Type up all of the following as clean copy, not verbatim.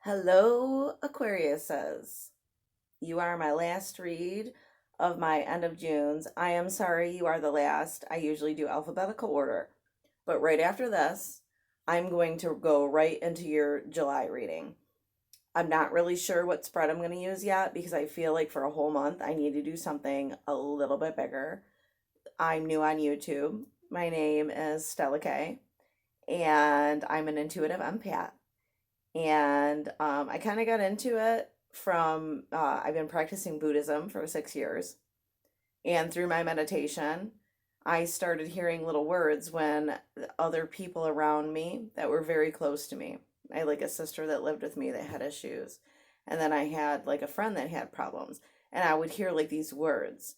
Hello, Aquariuses. You are my last read of my end of June's. I am sorry you are the last. I usually do alphabetical order. But right after this, I'm going to go right into your July reading. I'm not really sure what spread I'm going to use yet because I feel like for a whole month I need to do something a little bit bigger. I'm new on YouTube. My name is Stella K, and I'm an intuitive empath. And I kind of got into it from, I've been practicing Buddhism for 6 years. And through my meditation, I started hearing little words when other people around me that were very close to me. I had like a sister that lived with me that had issues. And then I had like a friend that had problems. And I would hear like these words.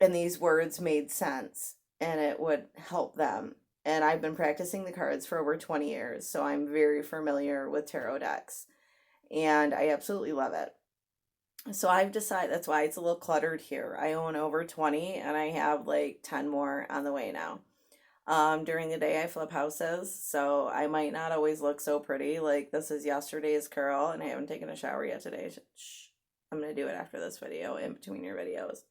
And these words made sense and it would help them. And I've been practicing the cards for over 20 years, so I'm very familiar with tarot decks and I absolutely love it. So I've decided that's why it's a little cluttered here. I own over 20 and I have like 10 more on the way now. During the day I flip houses, so I might not always look so pretty. Like this is yesterday's curl and I haven't taken a shower yet today. Shh. I'm gonna do it after this video in between your videos.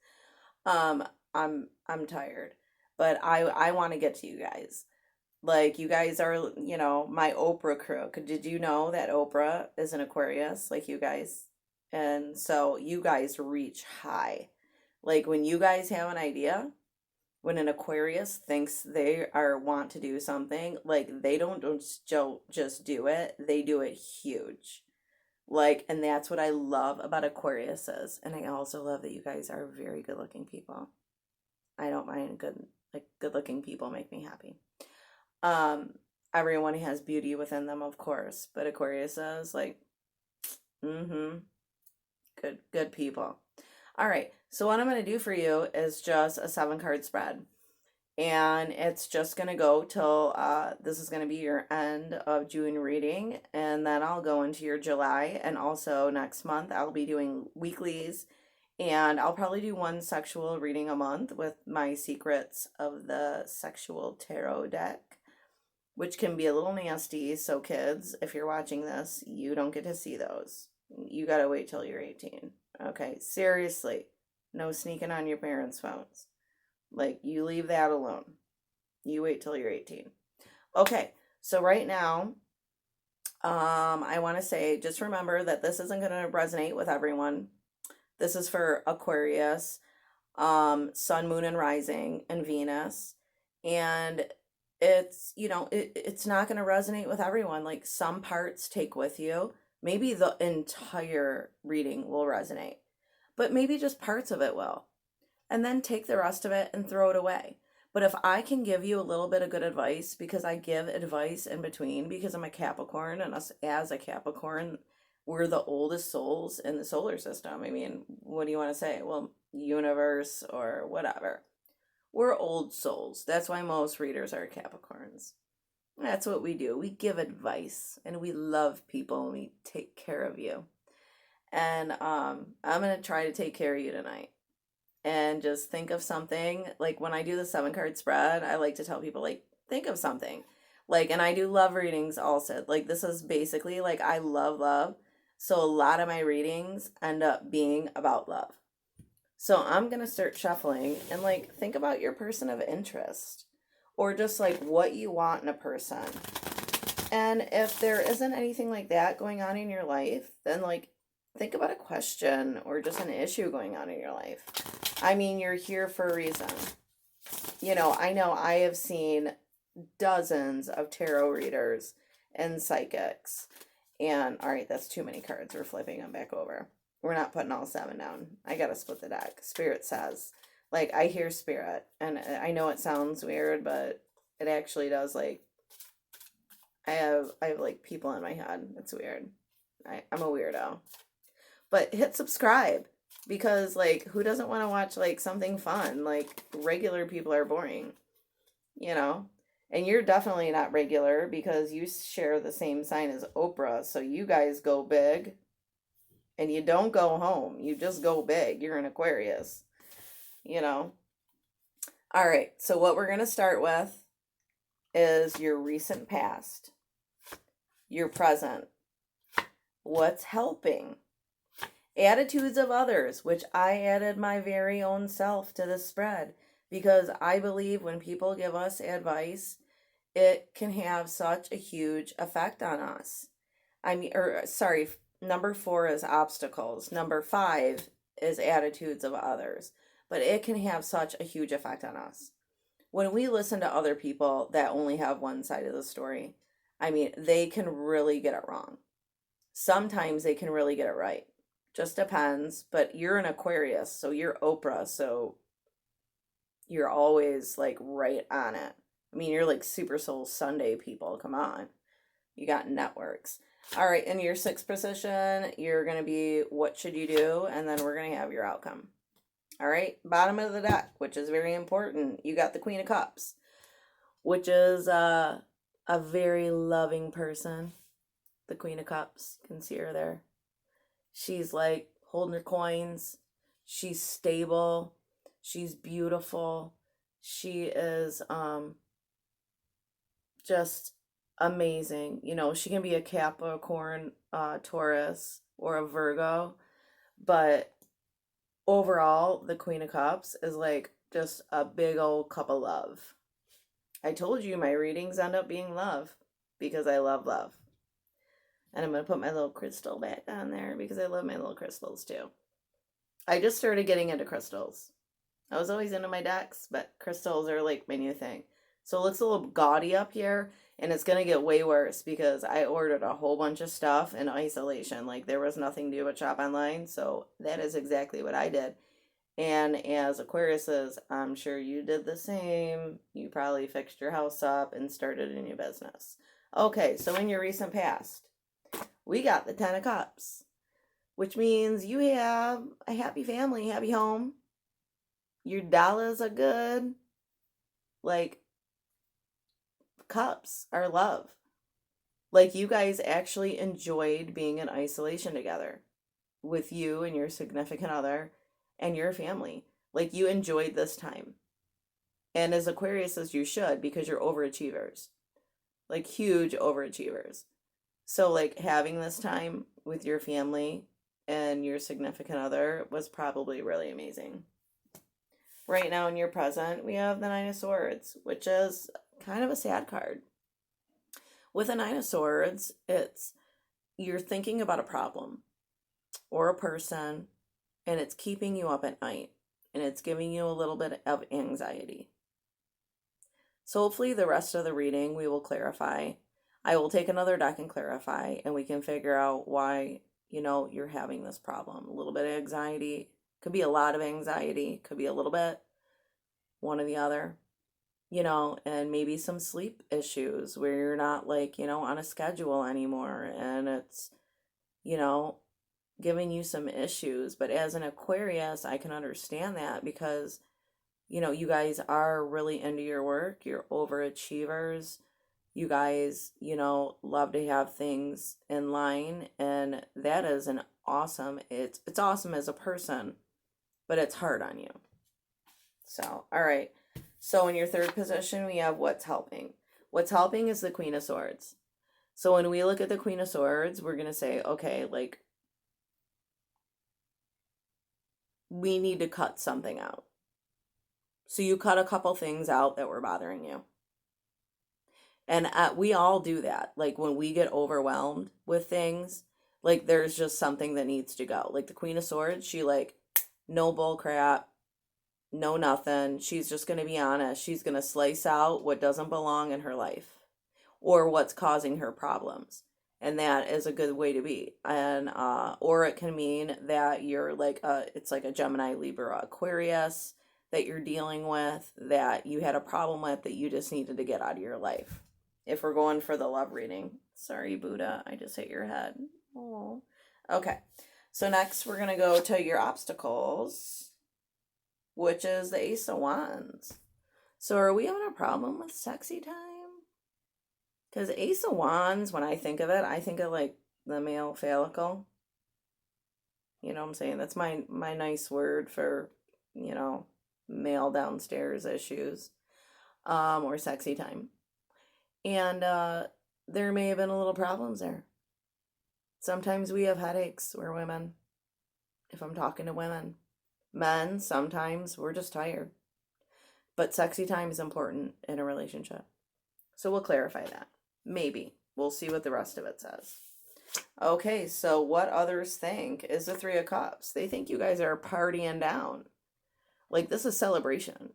Um, I'm tired, but I want to get to you guys. Like you guys are, my Oprah crew. Did you know that Oprah is an Aquarius like you guys? And so you guys reach high. Like when you guys have an idea, when an Aquarius thinks they are want to do something, like they don't just do it, they do it huge. Like, and that's what I love about Aquariuses. And I also love that you guys are very good looking people. I don't mind good looking people make me happy. Um, Everyone has beauty within them, of course, but Aquariuses, like, mm-hmm, good people. All right, so what I'm gonna do for you is just a 7 card spread. And it's just gonna go till this is gonna be your end of June reading, and then I'll go into your July, and also next month I'll be doing weeklies, and I'll probably do one sexual reading a month with my secrets of the sexual tarot deck, which can be a little nasty. So kids, if you're watching this, you don't get to see those. You gotta wait till you're 18. Okay, seriously, no sneaking on your parents' phones. Like, you leave that alone. You wait till you're 18. Okay, so right now, I want to say just remember that this isn't going to resonate with everyone. This is for Aquarius, Sun, Moon, and Rising, and Venus. And it's not going to resonate with everyone. Like, some parts take with you. Maybe the entire reading will resonate, but maybe just parts of it will, and then take the rest of it and throw it away. But if I can give you a little bit of good advice, because I give advice in between, because I'm a Capricorn, and us as a Capricorn, we're the oldest souls in the solar system. I mean, what do you want to say? Well, universe or whatever. We're old souls. That's why most readers are Capricorns. That's what we do. We give advice and we love people and we take care of you. And I'm going to try to take care of you tonight. And just think of something. Like when I do the 7 card spread, I like to tell people, like, think of something. Like, and I do love readings also. Like, this is basically like I love love. So a lot of my readings end up being about love. So I'm going to start shuffling and like think about your person of interest or just like what you want in a person. And if there isn't anything like that going on in your life, then like think about a question or just an issue going on in your life. I mean, you're here for a reason. I know I have seen dozens of tarot readers and psychics. And all right, that's too many cards. We're flipping them back over. We're not putting all 7 down. I got to split the deck. Spirit says, like, I hear spirit. And I know it sounds weird, but it actually does. Like, I have like people in my head. It's weird. I'm a weirdo. But hit subscribe, because like who doesn't want to watch like something fun? Like regular people are boring, you know? And you're definitely not regular because you share the same sign as Oprah. So you guys go big and you don't go home. You just go big. You're an Aquarius, you know? All right. So what we're going to start with is your recent past, your present, what's helping. Attitudes of others, which I added my very own self to this spread because I believe when people give us advice, it can have such a huge effect on us. Sorry, number 4 is obstacles. Number 5 is attitudes of others. But it can have such a huge effect on us. When we listen to other people that only have one side of the story, they can really get it wrong. Sometimes they can really get it right. Just depends. But you're an Aquarius, so you're Oprah, so you're always like right on it. You're like Super Soul Sunday people. Come on. You got networks. All right, in your 6th position, you're going to be what should you do? And then we're going to have your outcome. All right, bottom of the deck, which is very important. You got the Queen of Cups, which is a very loving person. The Queen of Cups, you can see her there. She's like holding her coins. She's stable. She's beautiful. She is just amazing. She can be a Capricorn, Taurus, or a Virgo, but overall, the Queen of Cups is like just a big old cup of love. I told you my readings end up being love because I love love. And I'm going to put my little crystal back on there because I love my little crystals too. I just started getting into crystals. I was always into my decks, but crystals are like my new thing. So it looks a little gaudy up here, and it's going to get way worse because I ordered a whole bunch of stuff in isolation. Like there was nothing to do but shop online, so that is exactly what I did. And as Aquariuses, I'm sure you did the same. You probably fixed your house up and started a new business. Okay, so in your recent past, we got the 10 of Cups, which means you have a happy family, happy home. Your dollars are good. Like, cups are love. Like, you guys actually enjoyed being in isolation together with you and your significant other and your family. Like, you enjoyed this time. And as Aquariuses, you should, because you're overachievers. Like, huge overachievers. So, like, having this time with your family and your significant other was probably really amazing. Right now in your present, we have the 9 of Swords, which is kind of a sad card. With the 9 of Swords, it's you're thinking about a problem or a person, and it's keeping you up at night, and it's giving you a little bit of anxiety. So hopefully the rest of the reading we will clarify. I will take another deck and clarify, and we can figure out why, you're having this problem. A little bit of anxiety. Could be a lot of anxiety. Could be a little bit. One or the other. And maybe some sleep issues where you're not like, on a schedule anymore. And it's, giving you some issues. But as an Aquarius, I can understand that because, you guys are really into your work. You're overachievers. You guys, love to have things in line, and that is an awesome, it's awesome as a person, but it's hard on you. So, all right. So in your 3rd position, we have what's helping. What's helping is the Queen of Swords. So when we look at the Queen of Swords, we're going to say, okay, like, we need to cut something out. So you cut a couple things out that were bothering you. And we all do that. Like when we get overwhelmed with things, like there's just something that needs to go. Like the Queen of Swords, she like, no bull crap, no nothing. She's just going to be honest. She's going to slice out what doesn't belong in her life or what's causing her problems. And that is a good way to be. And, or it can mean that you're like, it's like a Gemini, Libra, Aquarius that you're dealing with, that you had a problem with that you just needed to get out of your life. If we're going for the love reading. Sorry, Buddha, I just hit your head. Oh. Okay, so next we're going to go to your obstacles, which is the Ace of Wands. So are we having a problem with sexy time? Because Ace of Wands, when I think of it, I think of like the male phallical. You know what I'm saying? That's my nice word for, male downstairs issues, or sexy time. And there may have been a little problems there. Sometimes we have headaches. We're women. If I'm talking to women, men, sometimes we're just tired. But sexy time is important in a relationship. So we'll clarify that. Maybe. We'll see what the rest of it says. Okay, so what others think is the Three of Cups. They think you guys are partying down. Like, this is celebration.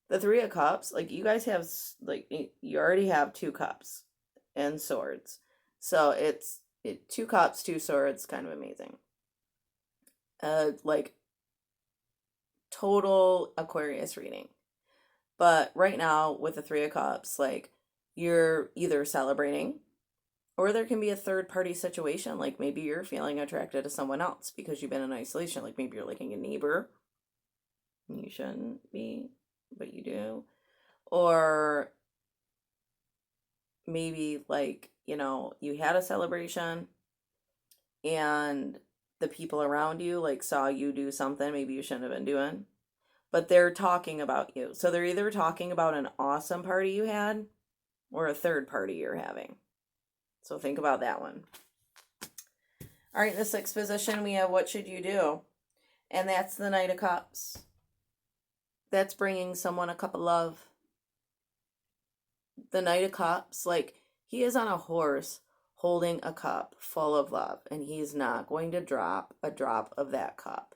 The Three of Cups, like, you guys have, like, you already have 2 cups and swords. So it's 2 cups, 2 swords, kind of amazing. Like, total Aquarius reading. But right now, with the Three of Cups, like, you're either celebrating, or there can be a third party situation. Like, maybe you're feeling attracted to someone else because you've been in isolation. Like, maybe you're liking a neighbor. You shouldn't be, but you do. Or maybe, like, you had a celebration and the people around you, like, saw you do something maybe you shouldn't have been doing. But they're talking about you. So they're either talking about an awesome party you had or a third party you're having. So think about that one. All right, in the 6th position, we have what should you do? And that's the Knight of Cups. That's bringing someone a cup of love. The Knight of Cups, like, he is on a horse holding a cup full of love, and he's not going to drop a drop of that cup,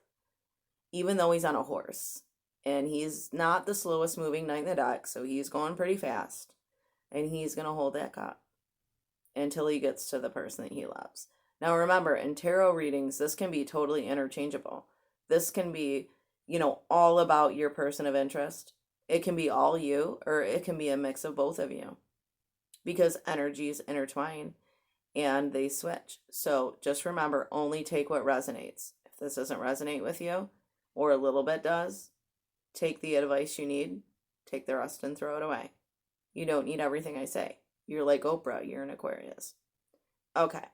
even though he's on a horse. And he's not the slowest moving knight in the deck, so he's going pretty fast. And he's going to hold that cup until he gets to the person that he loves. Now remember, in tarot readings, this can be totally interchangeable. This can be, all about your person of interest. It can be all you, or it can be a mix of both of you. Because energies intertwine and they switch. So just remember, only take what resonates. If this doesn't resonate with you, or a little bit does, take the advice you need, take the rest and throw it away. You don't need everything I say. You're like Oprah, you're an Aquarius. Okay,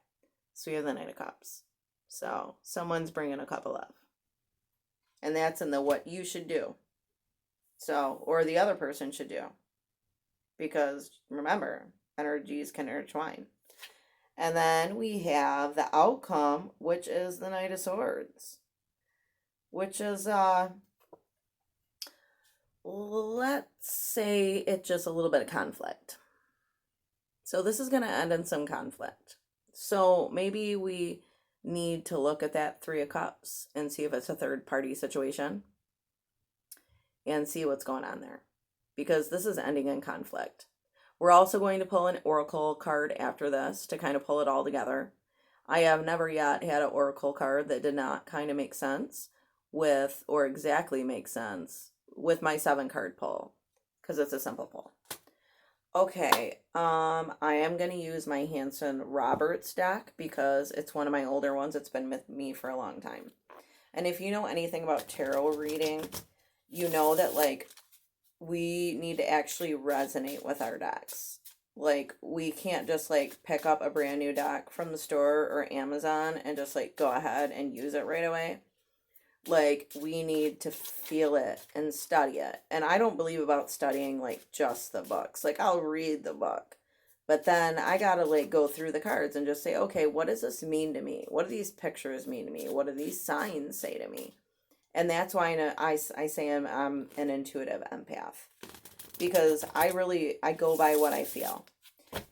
so we have the Knight of Cups. So someone's bringing a cup of love. And that's in the what you should do. So, or the other person should do. Because remember, energies can intertwine. And then we have the outcome, which is the Knight of Swords. Which is, let's say it's just a little bit of conflict. So this is going to end in some conflict. So maybe we need to look at that 3 of Cups and see if it's a third party situation and see what's going on there, because this is ending in conflict. We're also going to pull an oracle card after this to kind of pull it all together. I have never yet had an oracle card that did not kind of make sense with, or exactly make sense with my 7-card pull, because it's a simple pull. Okay, I am going to use my Hanson Roberts deck because it's one of my older ones. It's been with me for a long time. And if you know anything about tarot reading, you know that, like, we need to actually resonate with our decks. Like, we can't just, like, pick up a brand new deck from the store or Amazon and just, like, go ahead and use it right away. Like, we need to feel it and study it. And I don't believe about studying, like, just the books. Like, I'll read the book, but then I gotta, like, go through the cards and just say, okay, what does this mean to me? What do these pictures mean to me? What do these signs say to me? And that's why I say I'm an intuitive empath, because I go by what I feel,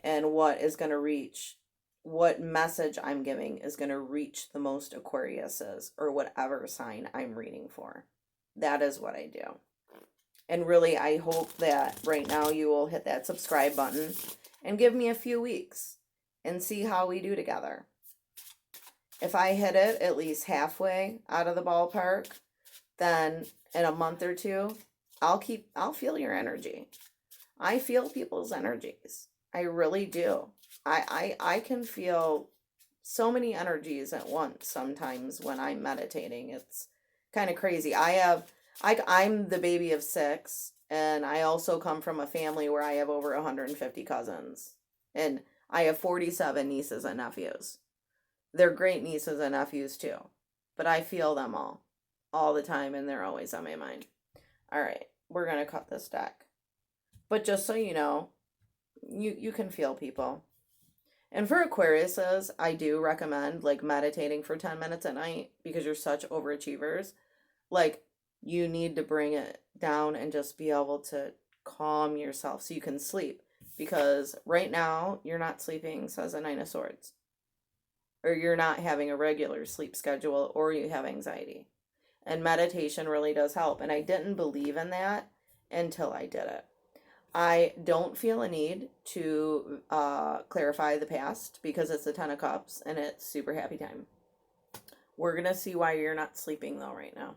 and what is going to reach, what message I'm giving is going to reach the most Aquariuses, or whatever sign I'm reading for. That is what I do. And really, I hope that right now you will hit that subscribe button and give me a few weeks and see how we do together. If I hit it at least halfway out of the ballpark, then in a month or two, I'll feel your energy. I feel people's energies. I really do. I can feel so many energies at once sometimes when I'm meditating. It's kind of crazy. I'm the baby of 6, and I also come from a family where I have over 150 cousins. And I have 47 nieces and nephews. They're great nieces and nephews too. But I feel them all the time, and they're always on my mind. All right, we're going to cut this deck. But just so you know, you can feel people. And for Aquariuses, I do recommend like meditating for 10 minutes at night because you're such overachievers. Like, you need to bring it down and just be able to calm yourself so you can sleep. Because right now, you're not sleeping, says a Nine of Swords. Or you're not having a regular sleep schedule, or you have anxiety. And meditation really does help. And I didn't believe in that until I did it. I don't feel a need to clarify the past because it's the Ten of Cups and it's super happy time. We're going to see why you're not sleeping though right now.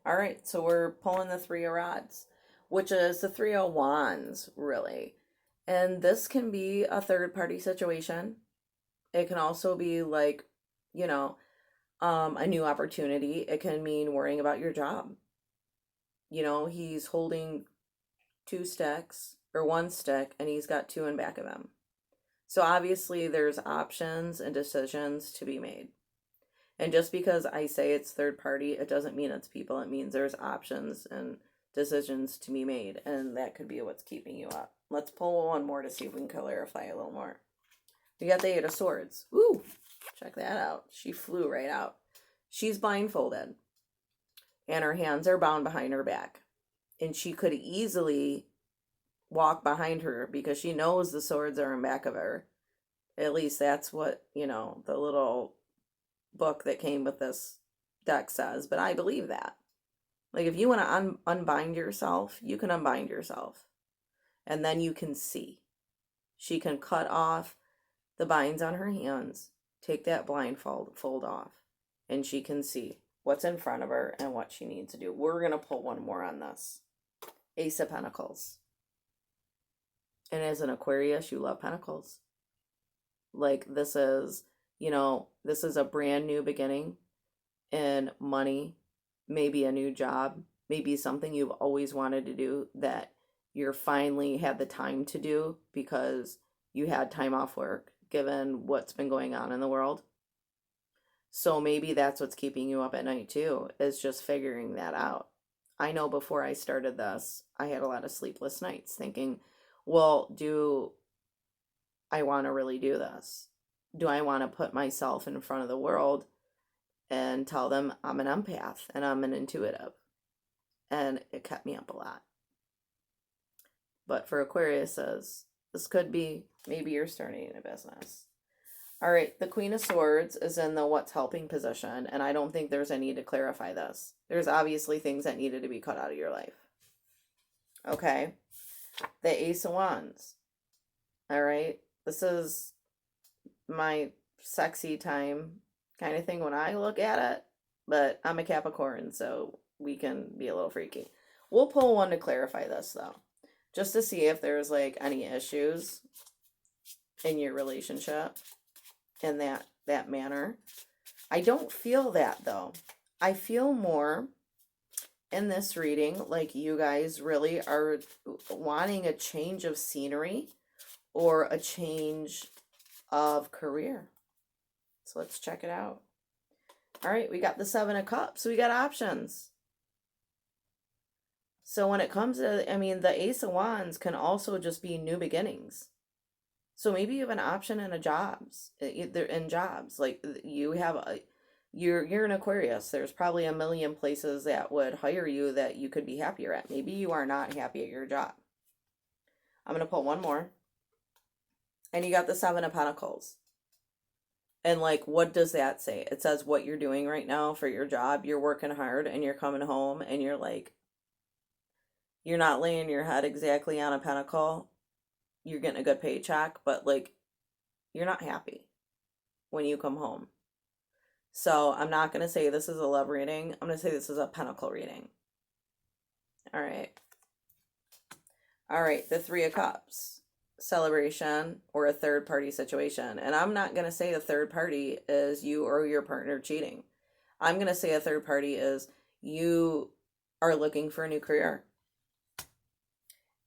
All right, so we're pulling the Three of Rods, which is the Three of Wands, really. And this can be a third party situation. It can also be like, you know, a new opportunity. It can mean worrying about your job. You know, he's holding two sticks or one stick and he's got two in back of him. So obviously there's options and decisions to be made. And just because I say it's third party, it doesn't mean it's people. It means there's options and decisions to be made. And that could be what's keeping you up. Let's pull one more to see if we can clarify a little more. We got the Eight of Swords. Ooh, check that out. She flew right out. She's blindfolded. And her hands are bound behind her back. And she could easily walk behind her because she knows the swords are in back of her. At least that's what, you know, the little book that came with this deck says. But I believe that. Like, if you want to unbind yourself, you can unbind yourself. And then you can see. She can cut off the binds on her hands, take that blindfold off, and she can see what's in front of her and what she needs to do. We're going to pull one more on this. Ace of Pentacles. And as an Aquarius, you love Pentacles. Like, this is, you know, this is a brand new beginning in money, maybe a new job, maybe something you've always wanted to do that you're finally had the time to do because you had time off work, given what's been going on in the world. So maybe that's what's keeping you up at night too, is just figuring that out. I know before I started this, I had a lot of sleepless nights thinking, well, do I want to really do this? Do I want to put myself in front of the world and tell them I'm an empath and I'm an intuitive? And it kept me up a lot. But for Aquariuses, this could be maybe you're starting a business. All right, the Queen of Swords is in the what's helping position, and I don't think there's a need to clarify this. There's obviously things that needed to be cut out of your life. Okay, the Ace of Wands. All right, this is my sexy time kind of thing when I look at it, but I'm a Capricorn, so we can be a little freaky. We'll pull one to clarify this, though, just to see if there's like any issues in your relationship in that manner. I don't feel that, though. I feel more in this reading like you guys really are wanting a change of scenery or a change of career. So let's check it out. All right, we got the Seven of Cups. We got options. So when it comes to, I mean, the Ace of Wands can also just be new beginnings. So maybe you have an option in jobs. Like you have you're an Aquarius. There's probably a million places that would hire you that you could be happier at. Maybe you are not happy at your job. I'm going to pull one more. And you got the Seven of Pentacles. And like, what does that say? It says what you're doing right now for your job. You're working hard and you're coming home and you're like, you're not laying your head exactly on a pentacle. You're getting a good paycheck, but like, you're not happy when you come home. So I'm not going to say this is a love reading. I'm going to say this is a pentacle reading. All right. All right. The Three of Cups. Celebration or a third party situation. And I'm not going to say a third party is you or your partner cheating. I'm going to say a third party is you are looking for a new career.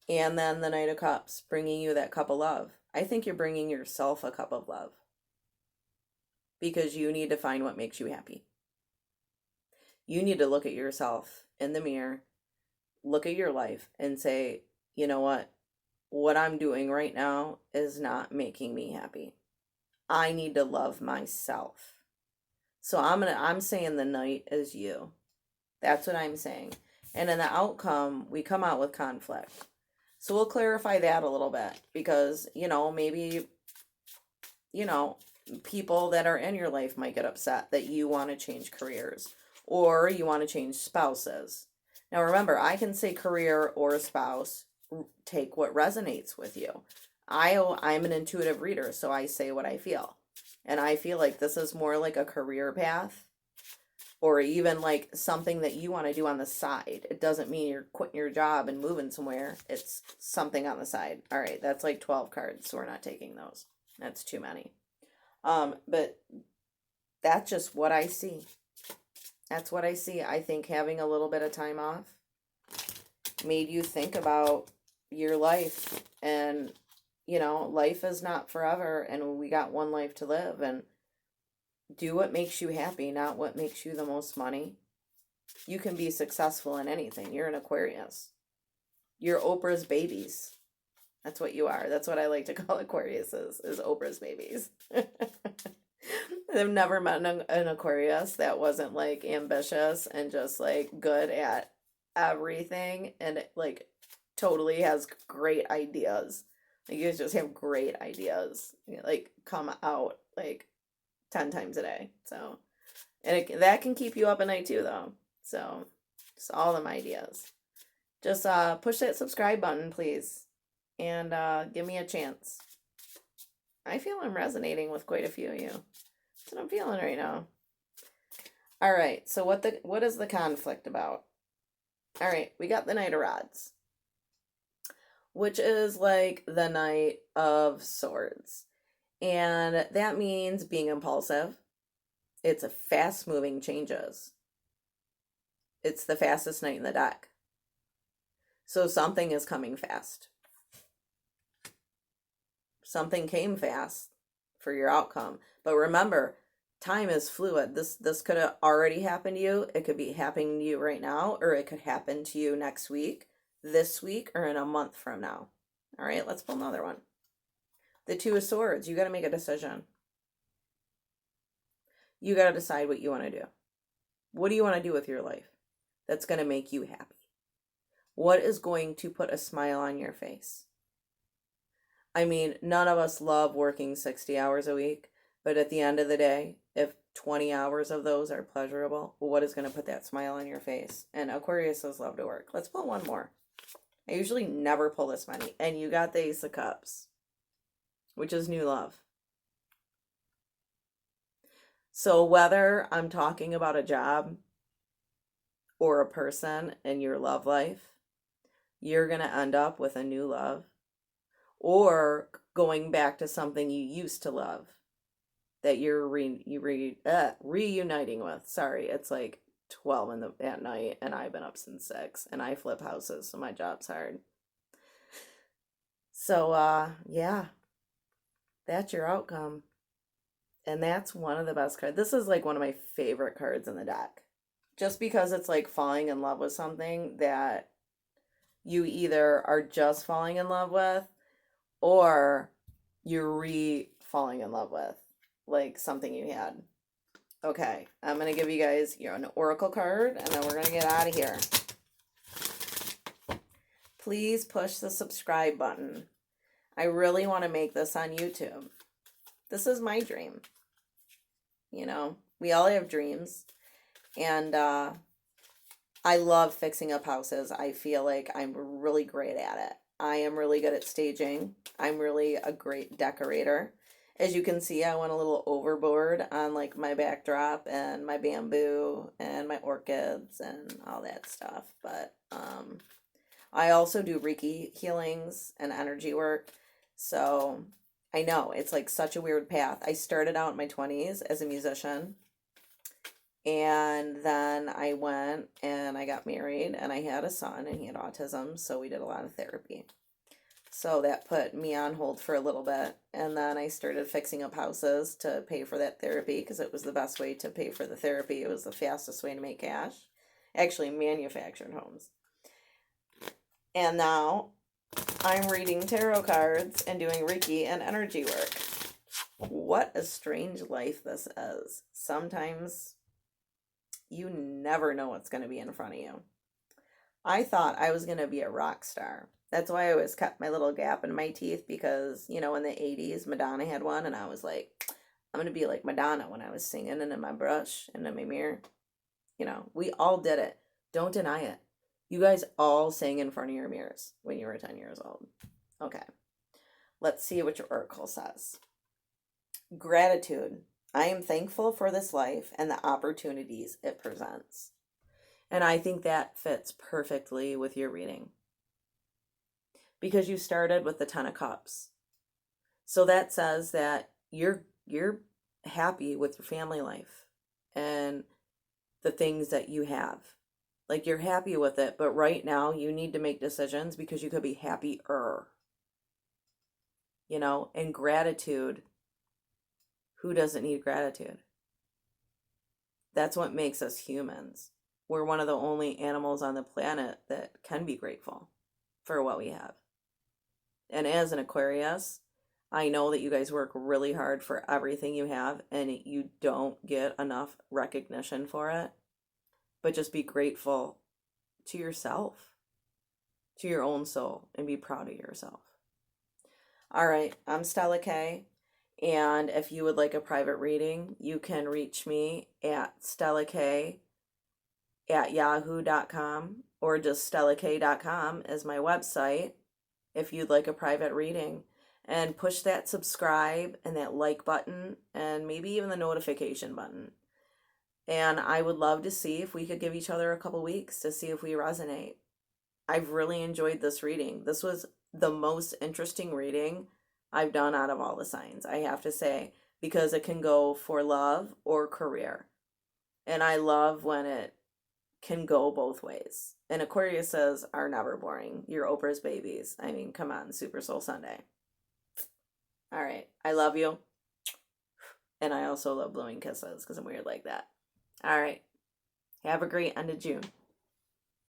And then the Knight of Cups, bringing you that cup of love. I think you're bringing yourself a cup of love. Because you need to find what makes you happy. You need to look at yourself in the mirror, look at your life, and say, you know what? what I'm doing right now is not making me happy. I need to love myself. So I'm saying the night is you. That's what I'm saying. And in the outcome, we come out with conflict. So we'll clarify that a little bit because, maybe, you know, people that are in your life might get upset that you want to change careers or you want to change spouses. Now remember, I can say career or spouse, take what resonates with you. I'm an intuitive reader, so I say what I feel. And I feel like this is more like a career path or even like something that you want to do on the side. It doesn't mean you're quitting your job and moving somewhere. It's something on the side. All right, that's like 12 cards, so we're not taking those. That's too many. But that's just what I see. That's what I see. I think having a little bit of time off made you think about your life and, life is not forever and we got one life to live, and do what makes you happy, not what makes you the most money. You can be successful in anything. You're an Aquarius. You're Oprah's babies. That's what you are. That's what I like to call Aquarius is Oprah's babies. I've never met an Aquarius that wasn't like ambitious and just like good at everything and like totally has great ideas. Like you guys just have great ideas. Like come out like 10 times a day. So, and that can keep you up at night too though. So, just all them ideas. Just push that subscribe button, please. And give me a chance. I feel I'm resonating with quite a few of you. That's what I'm feeling right now. All right, so what is the conflict about? All right, we got the Knight of Rods, which is like the Knight of Swords. And that means being impulsive. It's a fast-moving changes. It's the fastest knight in the deck. So something is coming fast. Something came fast for your outcome. But remember, time is fluid. This could have already happened to you. It could be happening to you right now, or it could happen to you next week, this week, or in a month from now. All right, let's pull another one. The Two of Swords. You got to make a decision. You got to decide what you want to do. What do you want to do with your life that's going to make you happy? What is going to put a smile on your face? I mean, none of us love working 60 hours a week, but at the end of the day, if 20 hours of those are pleasurable, what is going to put that smile on your face? And Aquariuses love to work. Let's pull one more. I usually never pull this many. And you got the Ace of Cups, which is new love. So whether I'm talking about a job or a person in your love life, you're going to end up with a new love or going back to something you used to love that you're reuniting with. Sorry, it's like 12 at night and I've been up since 6 and I flip houses, so my job's hard. So yeah, that's your outcome. And that's one of the best cards. This is like one of my favorite cards in the deck. Just because it's like falling in love with something that you either are just falling in love with or you're falling in love with. Like something you had. Okay, I'm going to give you guys an oracle card and then we're going to get out of here. Please push the subscribe button. I really want to make this on YouTube. This is my dream. We all have dreams. And I love fixing up houses. I feel like I'm really great at it. I am really good at staging. I'm really a great decorator. As you can see, I went a little overboard on like my backdrop and my bamboo and my orchids and all that stuff. But I also do Reiki healings and energy work. So I know it's like such a weird path. I started out in my 20s as a musician. And then I went and I got married and I had a son and he had autism. So we did a lot of therapy. So that put me on hold for a little bit. And then I started fixing up houses to pay for that therapy because it was the best way to pay for the therapy. It was the fastest way to make cash. Actually, manufactured homes. And now I'm reading tarot cards and doing Reiki and energy work. What a strange life this is. Sometimes you never know what's going to be in front of you. I thought I was going to be a rock star. That's why I always kept my little gap in my teeth because, in the 80s, Madonna had one, and I was like, I'm going to be like Madonna when I was singing and in my brush and in my mirror. We all did it. Don't deny it. You guys all sang in front of your mirrors when you were 10 years old. Okay. Let's see what your oracle says. Gratitude. I am thankful for this life and the opportunities it presents. And I think that fits perfectly with your reading. Because you started with the 10 of Cups. So that says that you're happy with your family life and the things that you have. Like, you're happy with it, but right now you need to make decisions because you could be happier. And gratitude. Who doesn't need gratitude? That's what makes us humans. We're one of the only animals on the planet that can be grateful for what we have. And as an Aquarius, I know that you guys work really hard for everything you have and you don't get enough recognition for it. But just be grateful to yourself, to your own soul, and be proud of yourself. All right, I'm Stella K. And if you would like a private reading, you can reach me at stellak@yahoo.com or just stellak.com as my website if you'd like a private reading. And push that subscribe and that like button and maybe even the notification button. And I would love to see if we could give each other a couple weeks to see if we resonate. I've really enjoyed this reading. This was the most interesting reading I've done out of all the signs, I have to say, because it can go for love or career. And I love when it can go both ways. And Aquariuses are never boring. You're Oprah's babies. I mean, come on, Super Soul Sunday. All right, I love you. And I also love blowing kisses because I'm weird like that. All right, have a great end of June.